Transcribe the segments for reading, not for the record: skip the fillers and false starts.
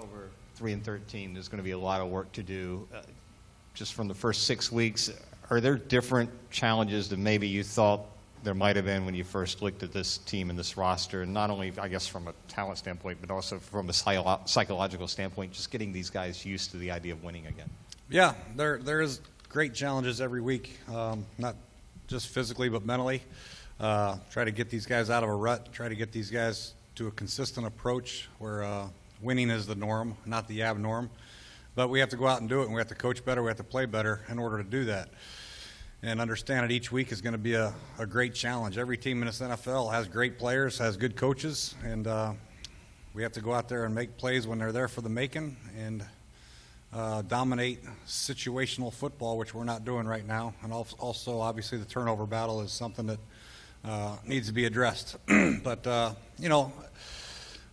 October 3-13, there's going to be a lot of work to do. Just from the first 6 weeks, are there different challenges that maybe you thought there might have been when you first looked at this team and this roster, and not only, I guess, from a talent standpoint, but also from a psychological standpoint, just getting these guys used to the idea of winning again? Yeah, there is great challenges every week, not just physically but mentally. Try to get these guys out of a rut, try to get these guys to a consistent approach where winning is the norm, not the abnorm. But we have to go out and do it, and we have to coach better, we have to play better in order to do that. And understand that each week is going to be a great challenge. Every team in this NFL has great players, has good coaches, and we have to go out there and make plays when they're there for the making and dominate situational football, which we're not doing right now. And also, obviously, the turnover battle is something that needs to be addressed. But,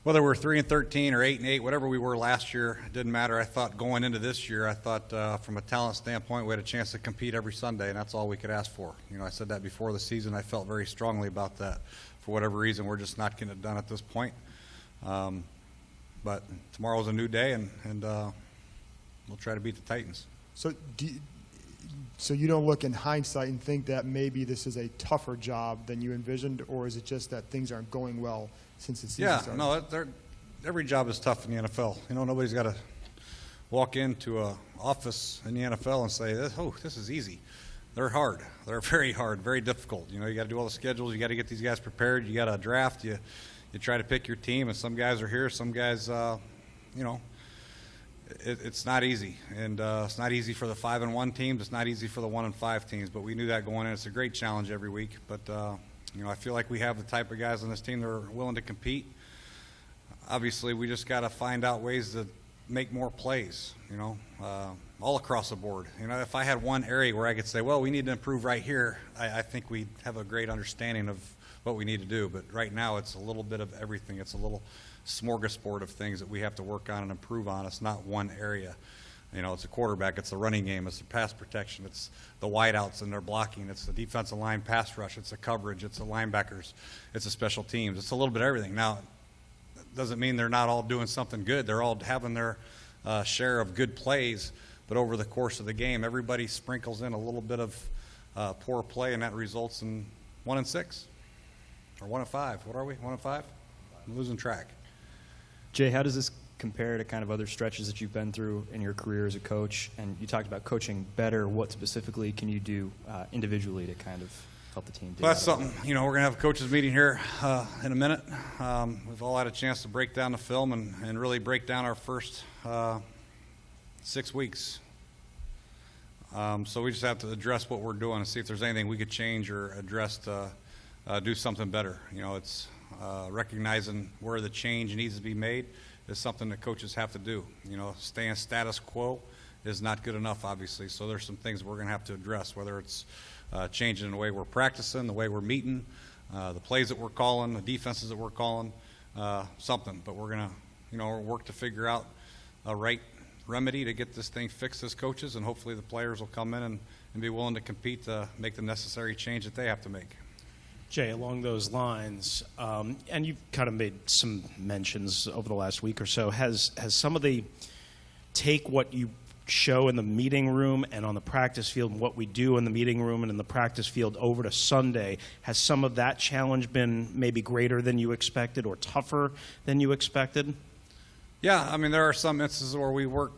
whether we're 3-13 or 8-8, whatever we were last year, it didn't matter. I thought going into this year, I thought from a talent standpoint, we had a chance to compete every Sunday, and that's all we could ask for. I said that before the season. I felt very strongly about that. For whatever reason, we're just not getting it done at this point. But tomorrow's a new day, and we'll try to beat the Titans. So you don't look in hindsight and think that maybe this is a tougher job than you envisioned, or is it just that things aren't going well since the season started? No, every job is tough in the NFL. Nobody's got to walk into an office in the NFL and say, oh, this is easy. They're hard. They're very hard, very difficult. You got to do all the schedules. You got to get these guys prepared. You got to draft. You try to pick your team, and some guys are here. Some guys, it's not easy. And it's not easy for the 5-1 teams. It's not easy for the 1-5 teams. But we knew that going in. It's a great challenge every week. But I feel like we have the type of guys on this team that are willing to compete. Obviously, we just got to find out ways to make more plays, all across the board. If I had one area where I could say, well, we need to improve right here, I think we'd have a great understanding of what we need to do. But right now, it's a little bit of everything. It's a little smorgasbord of things that we have to work on and improve on. It's not one area. It's a quarterback, it's the running game, it's the pass protection, it's the wideouts and their blocking, it's the defensive line pass rush, it's the coverage, it's the linebackers, it's the special teams. It's a little bit of everything. Now, it doesn't mean they're not all doing something good. They're all having their share of good plays, but over the course of the game, everybody sprinkles in a little bit of poor play, and that results in 1-6 or 1-5. What are we, 1-5? I'm losing track. Jay, how does this compare to kind of other stretches that you've been through in your career as a coach? And you talked about coaching better. What specifically can you do individually to kind of help the team do Well, that's something, we're going to have a coaches meeting here in a minute. We've all had a chance to break down the film and really break down our first 6 weeks. So we just have to address what we're doing and see if there's anything we could change or address to do something better. It's recognizing where the change needs to be made is something that coaches have to do. Staying status quo is not good enough, obviously. So there's some things we're going to have to address, whether it's changing the way we're practicing, the way we're meeting, the plays that we're calling, the defenses that we're calling, something. But we're going to, work to figure out a right remedy to get this thing fixed as coaches, and hopefully the players will come in and be willing to compete to make the necessary change that they have to make. Jay, along those lines, and you've kind of made some mentions over the last week or so, has some of the take what you show in the meeting room and on the practice field and what we do in the meeting room and in the practice field over to Sunday, has some of that challenge been maybe greater than you expected or tougher than you expected? Yeah, there are some instances where we work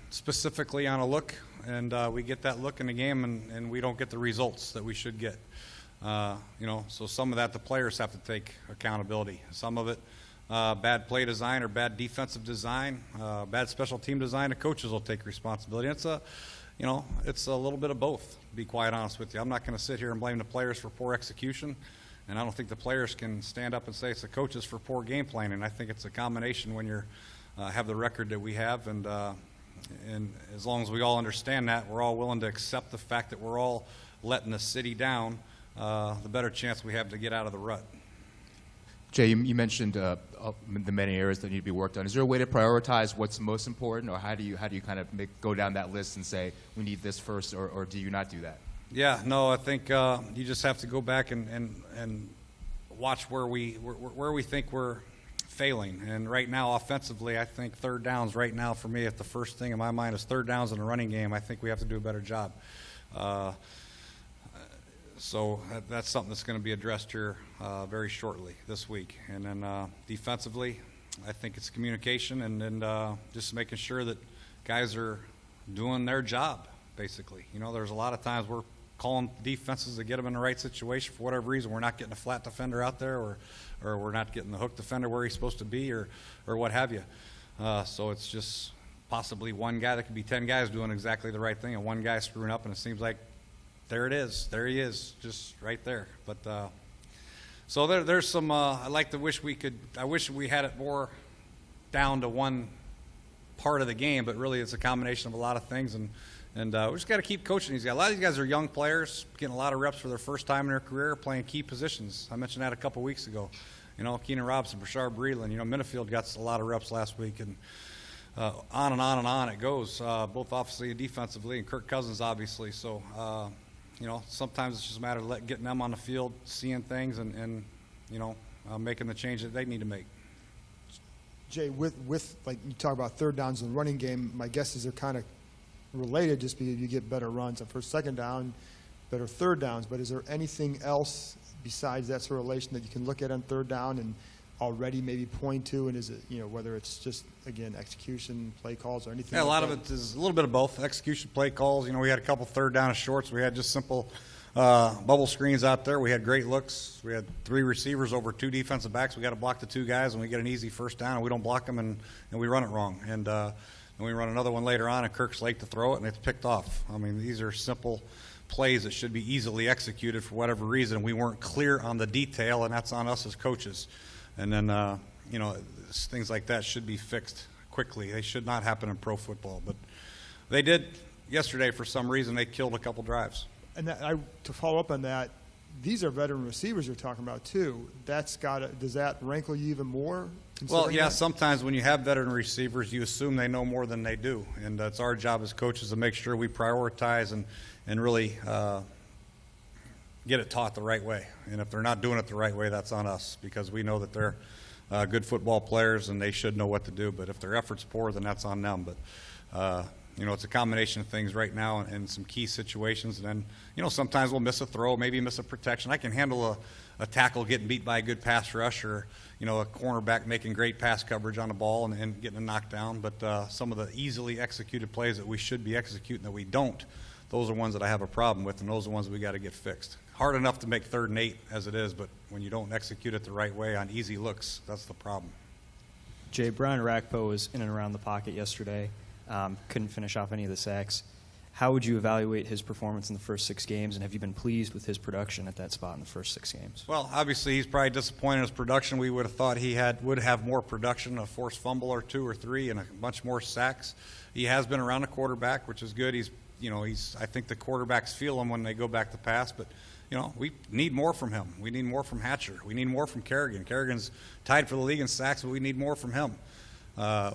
specifically on a look, and we get that look in the game, and we don't get the results that we should get. So some of that the players have to take accountability. Some of it bad play design or bad defensive design, bad special team design, the coaches will take responsibility. It's a little bit of both, to be quite honest with you. I'm not going to sit here and blame the players for poor execution, and I don't think the players can stand up and say it's the coaches for poor game planning. I think it's a combination when you have the record that we have, and as long as we all understand that, we're all willing to accept the fact that we're all letting the city down, the better chance we have to get out of the rut. Jay, you mentioned the many areas that need to be worked on. Is there a way to prioritize what's most important, or how do you kind of go down that list and say we need this first, or do you not do that? Yeah, no, I think you just have to go back and watch where we think we're failing. And right now, offensively, I think third downs right now for me, if the first thing in my mind is third downs in the running game, I think we have to do a better job. So that's something that's going to be addressed here very shortly this week. And then defensively, I think it's communication and just making sure that guys are doing their job, basically. You know, there's a lot of times we're calling defenses to get them in the right situation for whatever reason. We're not getting a flat defender out there, or we're not getting the hook defender where he's supposed to be, or what have you. So it's just possibly one guy that could be 10 guys doing exactly the right thing and one guy screwing up, and it seems like there it is. There he is, just right there. But so there's some. I wish we had it more down to one part of the game, but really it's a combination of a lot of things, and we just got to keep coaching these guys. A lot of these guys are young players, getting a lot of reps for their first time in their career, playing key positions. I mentioned that a couple weeks ago. You know, Keenan Robinson, Brashard Breeland. You know, Minifield got a lot of reps last week, and on and on and on it goes, both offensively and defensively, and Kirk Cousins obviously. So, you know, sometimes it's just a matter of getting them on the field, seeing things, and you know, making the change that they need to make. Jay, with like you talk about third downs in the running game, my guess is they're kind of related just because you get better runs on first, second down, better third downs. But is there anything else besides that sort of relation that you can look at on third down and already maybe point to? And is it, you know, whether it's just, again, execution, play calls, or anything? Yeah, like a lot that? of it is a little bit of both. Execution, play calls. You know, we had a couple third down and shorts. We had just simple bubble screens out there. We had great looks. We had 3 receivers over 2 defensive backs. We got to block the 2 guys, and we get an easy first down, and we don't block them, and we run it wrong. And we run another one later on, and Kirk's late to throw it, and it's picked off. I mean, these are simple plays that should be easily executed for whatever reason. We weren't clear on the detail, and that's on us as coaches. And then, you know, things like that should be fixed quickly. They should not happen in pro football. But they did yesterday for some reason. They killed a couple drives. And to follow up on that, these are veteran receivers you're talking about too. Does that rankle you even more? Well, yeah, that? sometimes when you have veteran receivers, you assume they know more than they do. And it's our job as coaches to make sure we prioritize and really get it taught the right way. And if they're not doing it the right way, that's on us, because we know that they're good football players and they should know what to do. But if their effort's poor, then that's on them. But you know, it's a combination of things right now in some key situations. And then, you know, sometimes we'll miss a throw, maybe miss a protection. I can handle a tackle getting beat by a good pass rush, or, you know, a cornerback making great pass coverage on the ball and getting a knockdown. But some of the easily executed plays that we should be executing that we don't, those are ones that I have a problem with, and those are ones that we got to get fixed. Hard enough to make 3rd and 8 as it is, but when you don't execute it the right way on easy looks, that's the problem. Jay, Brian Rakpo was in and around the pocket yesterday. Couldn't finish off any of the sacks. How would you evaluate his performance in the first 6 games, and have you been pleased with his production at that spot in the first 6 games? Well, obviously he's probably disappointed in his production. We would have thought he would have more production, a forced fumble or 2 or 3, and a bunch more sacks. He has been around the quarterback, which is good. I think the quarterbacks feel him when they go back to pass, but you know, we need more from him. We need more from Hatcher. We need more from Kerrigan. Kerrigan's tied for the league in sacks, but we need more from him.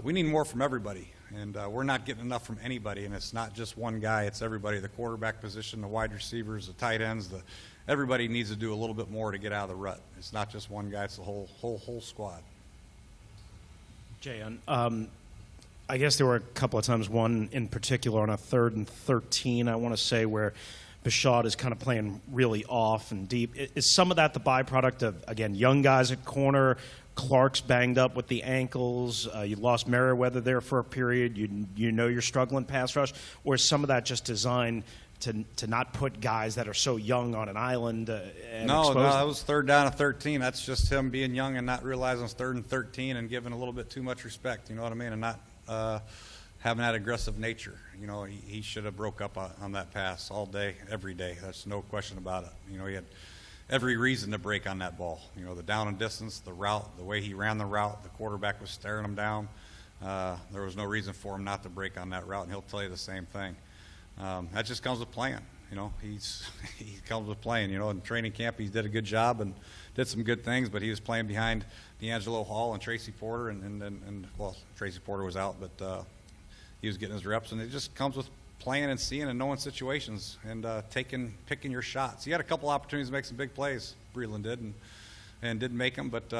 We need more from everybody. And we're not getting enough from anybody, and it's not just one guy, it's everybody, the quarterback position, the wide receivers, the tight ends, everybody needs to do a little bit more to get out of the rut. It's not just one guy, it's the whole squad. Jay, I guess there were a couple of times, one in particular on a 3rd and 13, I want to say, where Bashad is kind of playing really off and deep. Is some of that the byproduct of, again, young guys at corner? Clark's banged up with the ankles. You lost Merriweather there for a period. You know you're struggling pass rush. Or is some of that just designed to not put guys that are so young on an island and No, expose that them? was 3rd down and 13. That's just him being young and not realizing it's 3rd and 13 and giving a little bit too much respect, you know what I mean, and not having that aggressive nature. You know, he should have broke up on that pass all day, every day. There's no question about it. You know, he had every reason to break on that ball. You know, the down and distance, the route, the way he ran the route, the quarterback was staring him down. There was no reason for him not to break on that route, and he'll tell you the same thing. That just comes with playing. You know, he comes with playing. You know, in training camp he did a good job and did some good things, but he was playing behind D'Angelo Hall and Tracy Porter, and well, Tracy Porter was out, but he was getting his reps, and it just comes with playing and seeing and knowing situations and picking your shots. He had a couple opportunities to make some big plays, Breeland did, and didn't make them, but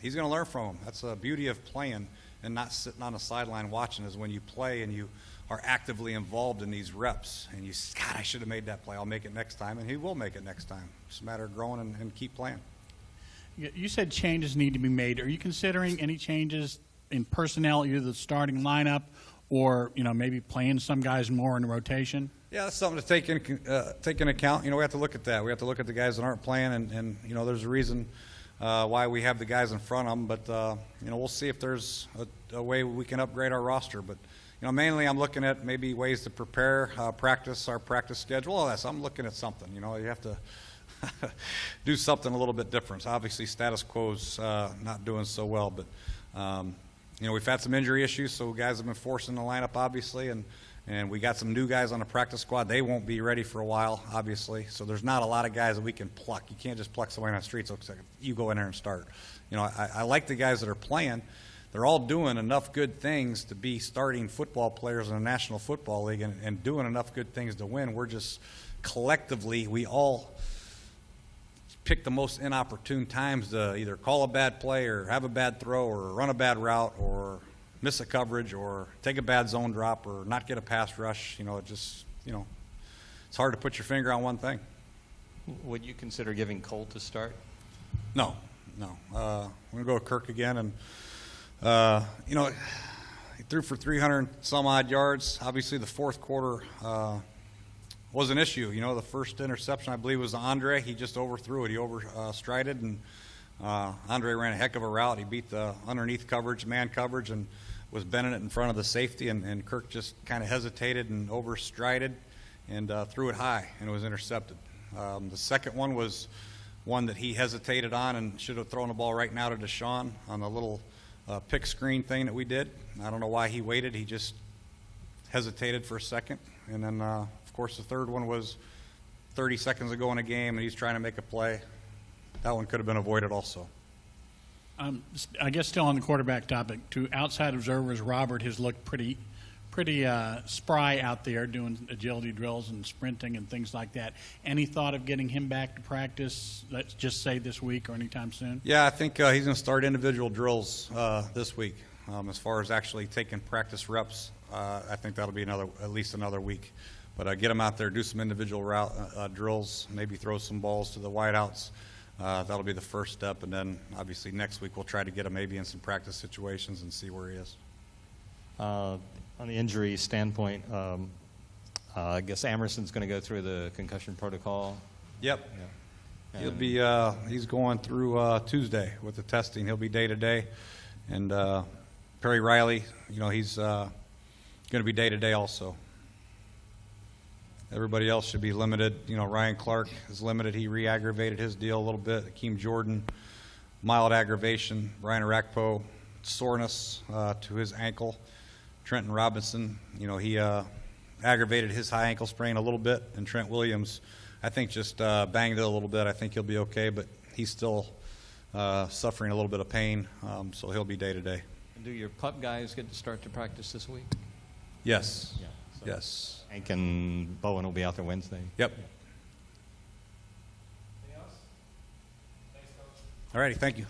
he's going to learn from them. That's the beauty of playing and not sitting on the sideline watching, is when you play and you are actively involved in these reps. And you say, God, I should have made that play. I'll make it next time. And he will make it next time. It's a matter of growing and keep playing. You said changes need to be made. Are you considering any changes in personnel, either the starting lineup or, maybe playing some guys more in the rotation? Yeah, that's something to take in account. We have to look at that. We have to look at the guys that aren't playing, and there's a reason why we have the guys in front of them. But we'll see if there's a way we can upgrade our roster. But mainly I'm looking at maybe ways to prepare, our practice schedule. All that. So I'm looking at something. You have to do something a little bit different. So obviously, status quo's not doing so well, but we've had some injury issues, so guys have been forced in the lineup, obviously, and we got some new guys on the practice squad. They won't be ready for a while, obviously. So there's not a lot of guys that we can pluck. You can't just pluck somebody on the streets. Looks like you go in there and start. I like the guys that are playing. They're all doing enough good things to be starting football players in the National Football League and doing enough good things to win. We're just collectively, we all pick the most inopportune times to either call a bad play or have a bad throw or run a bad route or miss a coverage or take a bad zone drop or not get a pass rush. It's hard to put your finger on one thing. Would you consider giving Colt a start? No. We're going to go with Kirk again. And, he threw for 300 some odd yards. Obviously, the fourth quarter was an issue. The first interception, I believe, was to Andre. He just overthrew it. He overstrided, and Andre ran a heck of a route. He beat the underneath coverage, man coverage, and was bending it in front of the safety, and Kirk just kind of hesitated and overstrided and threw it high, and it was intercepted. The second one was one that he hesitated on and should have thrown the ball right now to Deshaun on the little pick screen thing that we did. I don't know why he waited. He just hesitated for a second. And then, of course, the third one was 30 seconds ago in a game, and he's trying to make a play. That one could have been avoided also. I guess still on the quarterback topic, to outside observers, Robert has looked pretty spry out there doing agility drills and sprinting and things like that. Any thought of getting him back to practice, let's just say this week or anytime soon? Yeah, I think he's going to start individual drills this week. As far as actually taking practice reps, I think that'll be at least another week. But get him out there, do some individual route drills, maybe throw some balls to the wideouts. That'll be the first step, and then obviously next week we'll try to get him maybe in some practice situations and see where he is. On the injury standpoint, I guess Amerson's going to go through the concussion protocol. Yep. Yeah. He'll be. He's going through Tuesday with the testing. He'll be day to day, and Perry Riley, he's going to be day to day also. Everybody else should be limited. Ryan Clark is limited. He re-aggravated his deal a little bit. Akeem Jordan, mild aggravation. Brian Arakpo, soreness to his ankle. Trenton Robinson, he aggravated his high ankle sprain a little bit. And Trent Williams, I think, just banged it a little bit. I think he'll be okay, but he's still suffering a little bit of pain, so he'll be day to day. Do your pup guys get to start to practice this week? Yes. Yeah. So Yes. Hank and Bowen will be out there Wednesday. Yep. Yeah. All righty. Thank you.